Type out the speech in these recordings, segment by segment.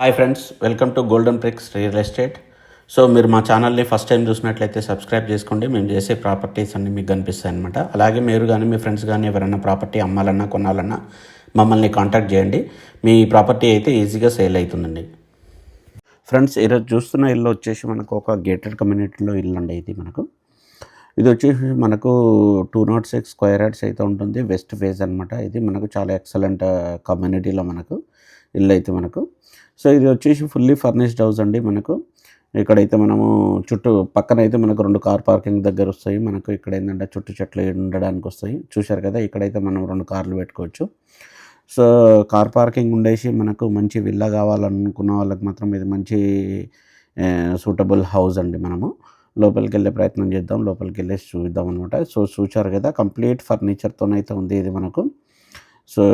Hi friends, welcome to golden bricks real estate. So మీరు మా ఛానల్ని ఫస్ట్ టైం చూసినట్లయితే సబ్స్క్రైబ్ చేసుకోండి. మేము చేసే ప్రాపర్టీస్ అన్నీ మీకు కనిపిస్తాయి అనమాట. అలాగే మీరు కానీ మీ ఫ్రెండ్స్ కానీ ఎవరైనా ప్రాపర్టీ అమ్మాలన్నా కొనాలన్నా మమ్మల్ని కాంటాక్ట్ చేయండి. మీ ప్రాపర్టీ అయితే ఈజీగా సేల్ అవుతుందండి. ఫ్రెండ్స్, ఈరోజు చూస్తున్న ఇల్లు వచ్చేసి మనకు ఒక గేటెడ్ కమ్యూనిటీలో ఇల్లు అండి. ఇది వచ్చేసి మనకు 206 స్క్వేర్ యార్డ్స్ అయితే ఉంటుంది. వెస్ట్ ఫేస్ అనమాట. ఇది మనకు చాలా ఎక్సలెంట్ కమ్యూనిటీలో మనకు ఇల్లు అయితే మనకు. సో ఇది వచ్చేసి ఫుల్లీ ఫర్నిష్డ్ హౌస్ అండి. మనకు ఇక్కడైతే మనము చుట్టూ పక్కన అయితే మనకు 2 కార్ పార్కింగ్ దగ్గర వస్తాయి. మనకు ఇక్కడ ఏంటంటే చుట్టూ చెట్లు ఉండడానికి వస్తాయి. చూశారు కదా, ఇక్కడైతే మనం 2 కార్లు పెట్టుకోవచ్చు. సో కార్ పార్కింగ్ ఉండేసి మనకు మంచి విల్లా కావాలనుకున్న వాళ్ళకి మాత్రం ఇది మంచి సూటబుల్ హౌస్ అండి. మనము లోపలికి వెళ్ళే ప్రయత్నం చేద్దాం, లోపలికి వెళ్ళేసి చూద్దాం అనమాట. సో చూశారు కదా, కంప్లీట్ ఫర్నిచర్తోనైతే ఉంది ఇది మనకు. సో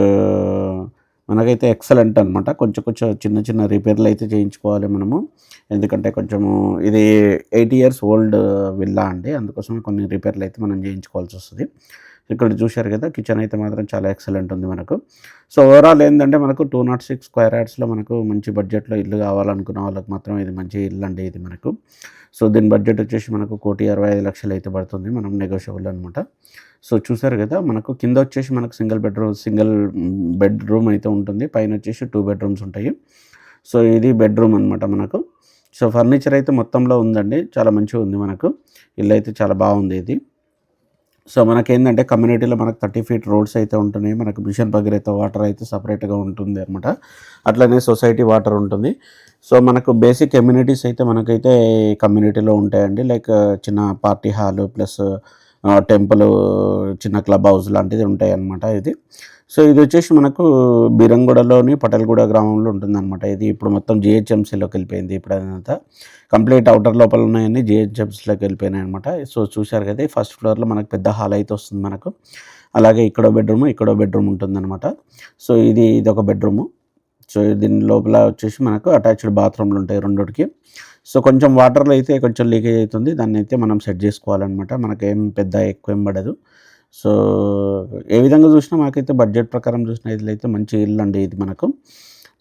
మనకైతే ఎక్సలెంట్ అనమాట. కొంచెం చిన్న చిన్న రిపేర్లు అయితే చేయించుకోవాలి మనము. ఎందుకంటే కొంచెము ఇది 8 years ఓల్డ్ విల్లా అండి. అందుకోసం కొన్ని రిపేర్లు అయితే మనం చేయించుకోవాల్సి వస్తుంది. ఇక్కడ చూశారు కదా, కిచెన్ అయితే మాత్రం చాలా ఎక్సలెంట్ ఉంది మనకు. సో ఓవరాల్ ఏంటంటే మనకు 206 స్క్వేర్ యార్డ్స్లో మనకు మంచి బడ్జెట్లో ఇల్లు కావాలనుకున్న వాళ్ళకి మాత్రం ఇది మంచి ఇల్లు అండి ఇది మనకు. సో దీని బడ్జెట్ వచ్చేసి మనకు 1,65,00,000 అయితే పడుతుంది. మనం నెగోషియబుల్ అనమాట. సో చూసారు కదా, మనకు కింద వచ్చేసి మనకు సింగిల్ బెడ్రూమ్ అయితే ఉంటుంది. పైన వచ్చేసి 2 bedrooms ఉంటాయి. సో ఇది బెడ్రూమ్ అనమాట మనకు. సో ఫర్నిచర్ అయితే మొత్తంలో ఉందండి, చాలా మంచిగా ఉంది మనకు. ఇల్లు అయితే చాలా బాగుంది ఇది. సో మనకేంటంటే కమ్యూనిటీలో మనకు 30 feet రోడ్స్ అయితే ఉంటున్నాయి. మనకు మిషన్ భగీరథ వాటర్ అయితే సపరేట్గా ఉంటుంది అనమాట. అట్లనే సొసైటీ వాటర్ ఉంటుంది. సో మనకు బేసిక్ ఎమ్యూనిటీస్ అయితే మనకైతే కమ్యూనిటీలో ఉంటాయండి. లైక్ చిన్న పార్టీ హాలు ప్లస్ టెంపుల్, చిన్న క్లబ్ హౌస్ లాంటిది ఉంటాయి అన్నమాట ఇది. సో ఇది వచ్చేసి మనకు బీరంగూడలోని పటేల్గూడ గ్రామంలో ఉంటుందన్నమాట. ఇది ఇప్పుడు మొత్తం జిహెచ్ఎంసీలోకి వెళ్ళిపోయింది. ఇప్పుడు అదంతా కంప్లీట్ అవుటర్ లోపల ఉన్నాయని జిహెచ్ఎంసీలోకి వెళ్ళిపోయినాయి అనమాట. సో చూశారు కదా, ఫస్ట్ ఫ్లోర్లో మనకు పెద్ద హాల్ అయితే వస్తుంది మనకు. అలాగే ఇక్కడో బెడ్రూమ్ ఉంటుందన్నమాట. సో ఇది ఒక బెడ్రూము. సో దీని లోపల వచ్చేసి మనకు అటాచ్డ్ బాత్రూమ్లు ఉంటాయి రెండుకి. సో కొంచెం వాటర్లో అయితే కొంచెం లీకేజ్ అవుతుంది. దాన్ని అయితే మనం సెట్ చేసుకోవాలన్నమాట. మనకేం పెద్ద ఎక్కువ ఏం పడదు. సో ఏ విధంగా చూసినా మాకైతే బడ్జెట్ ప్రకారం చూసిన ఇదైతే మంచి ఇల్లు అండి ఇది మనకు.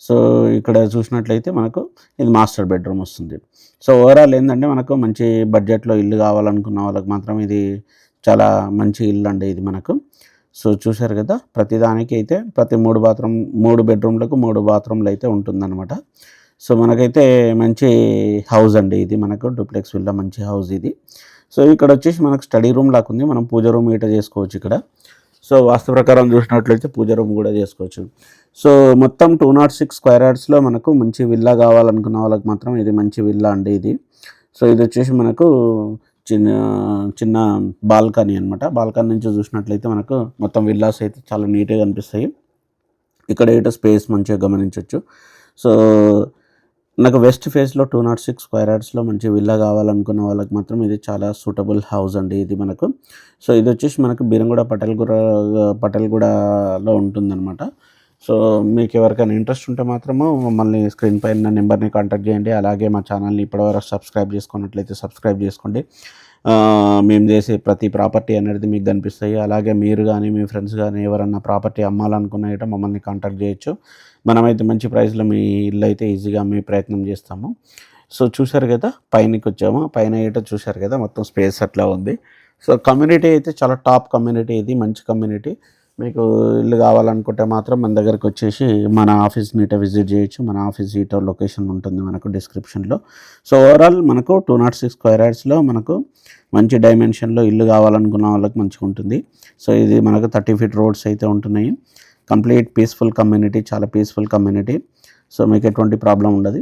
సో ఇక్కడ చూసినట్లయితే మనకు ఇది మాస్టర్ బెడ్రూమ్ వస్తుంది. సో ఓవరాల్ ఏంటంటే మనకు మంచి బడ్జెట్లో ఇల్లు కావాలనుకున్న వాళ్ళకి మాత్రం ఇది చాలా మంచి ఇల్లు అండి ఇది మనకు. సో చూశారు కదా, ప్రతిదానికి అయితే ప్రతి 3 బెడ్రూమ్లకు 3 బాత్రూమ్లు అయితే ఉంటుందన్నమాట. సో మనకైతే మంచి హౌస్ అండి ఇది మనకు. డూప్లెక్స్ విల్లా మంచి హౌస్ ఇది. సో ఇక్కడ వచ్చేసి మనకు స్టడీ రూమ్ లాగా ఉంది. మనం పూజ రూమ్ ఇట చేసుకోవచ్చు ఇక్కడ. సో వాస్తు ప్రకారం చూసినట్లయితే పూజ రూమ్ కూడా చేసుకోవచ్చు. సో మొత్తం 206 స్క్వేర్ యార్డ్స్లో మనకు మంచి విల్లా కావాలనుకున్న వాళ్ళకి మాత్రం ఇది మంచి విల్లా అండి ఇది. సో ఇది వచ్చేసి మనకు చిన్న బాల్కనీ అనమాట. బాల్కనీ నుంచి చూసినట్లయితే మనకు మొత్తం విల్లాస్ అయితే చాలా నీట్గా కనిపిస్తాయి. ఇక్కడ స్పేస్ మంచిగా గమనించవచ్చు. సో నాకు వెస్ట్ ఫేస్లో 206 స్క్వేర్ యార్డ్స్లో మంచి విల్లా కావాలనుకున్న వాళ్ళకి మాత్రం ఇది చాలా సూటబుల్ హౌస్ అండి ఇది మనకు. సో ఇది వచ్చేసి మనకు బీరంగూడ పటేల్గూడలో ఉంటుందన్నమాట. సో మీకు ఎవరికైనా ఇంట్రెస్ట్ ఉంటే మాత్రము మమ్మల్ని స్క్రీన్ పైన నెంబర్ని కాంటాక్ట్ చేయండి. అలాగే మా ఛానల్ని ఇప్పటివరకు సబ్స్క్రైబ్ చేసుకున్నట్లయితే సబ్స్క్రైబ్ చేసుకోండి. మేము చేసే ప్రతి ప్రాపర్టీ అనేది మీకు కనిపిస్తాయి. అలాగే మీరు కానీ మీ ఫ్రెండ్స్ కానీ ఎవరన్నా ప్రాపర్టీ అమ్మాలనుకున్న మమ్మల్ని కాంటాక్ట్ చేయొచ్చు. మనమైతే మంచి ప్రైస్లో మీ ఇల్లు అయితే ఈజీగా అమ్మే ప్రయత్నం చేస్తాము. సో చూశారు కదా, పైనకి వచ్చాము. పైన చూశారు కదా, మొత్తం స్పేస్ అట్లా ఉంది. సో కమ్యూనిటీ అయితే చాలా టాప్ కమ్యూనిటీ ఇది, మంచి కమ్యూనిటీ. మీకు ఇల్లు కావాలనుకుంటే మాత్రం మన దగ్గరికి వచ్చేసి మన ఆఫీస్ని విజిట్ చేయొచ్చు. మన ఆఫీస్ లొకేషన్ ఉంటుంది మనకు డిస్క్రిప్షన్లో. సో ఓవరాల్ మనకు 206 స్క్వేర్ యార్డ్స్లో మనకు మంచి డైమెన్షన్లో ఇల్లు కావాలనుకున్న వాళ్ళకి మంచిగా ఉంటుంది. సో ఇది మనకు 30 feet రోడ్స్ అయితే ఉంటున్నాయి. కంప్లీట్ పీస్ఫుల్ కమ్యూనిటీ, చాలా పీస్ఫుల్ కమ్యూనిటీ. సో మీకు ఎటువంటి ప్రాబ్లం ఉండదు.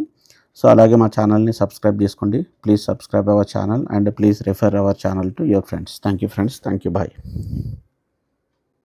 సో అలాగే మా ఛానల్ని సబ్స్క్రైబ్ చేసుకోండి. Please subscribe our channel and please refer our channel to your friends. Thank you friends. Thank you. Bye.